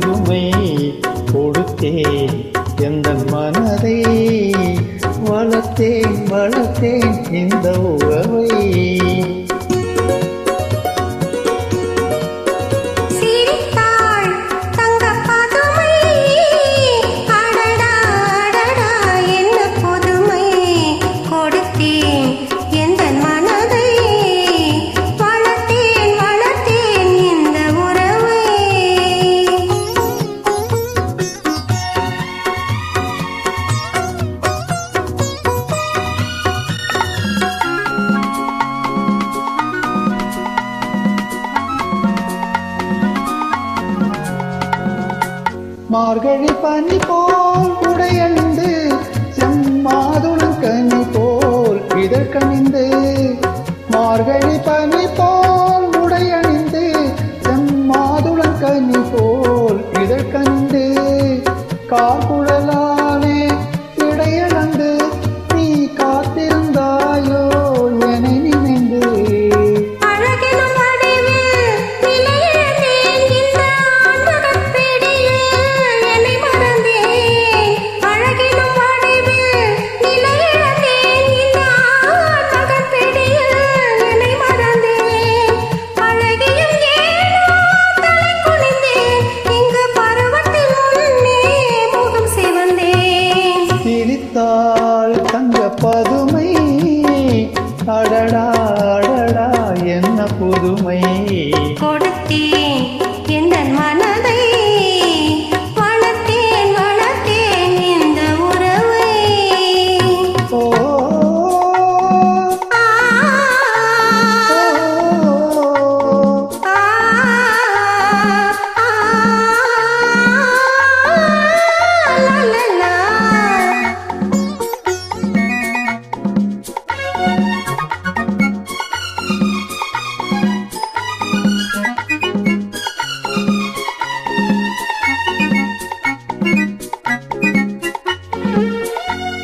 புதுமை கொடுத்தேன் எந்த மனதை வளர்த்தேன் வளர்த்தேன் இந்த உறவை மார்கழி பனி போல் உடையணிந்து செம்மாதுளம் கனி போல் இதழ் கனிந்து மார்கழி பனி போல் உடையணிந்து செம்மாதுளம் கனி போல் இதழ் கனிந்து கார்குழலானே இடையளந்து நீ காத்திருந்தாயோ என நினைந்து தங்க பதுமை அடடா அடடா என்ன புதுமை கொடுத்தேன் எந்த மனதை வளர்த்தேன் வளர்த்தேன் இந்த உறவை ஓ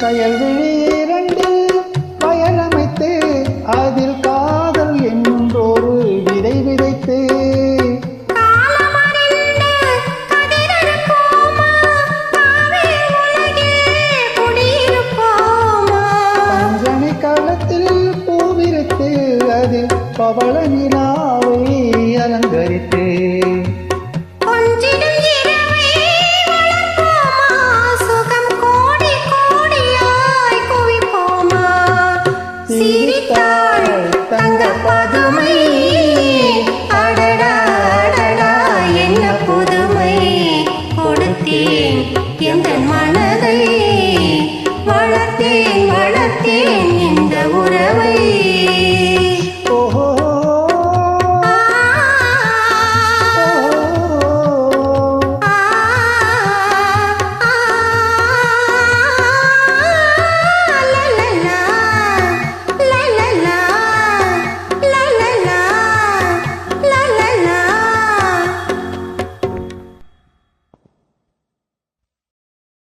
கயல்விழி இரண்டு வயலமைத்து அதில் காதல் என்றொரு விதை விதைத்து பஞ்சனை காலத்தில் பூவிருத்து அதில் பவள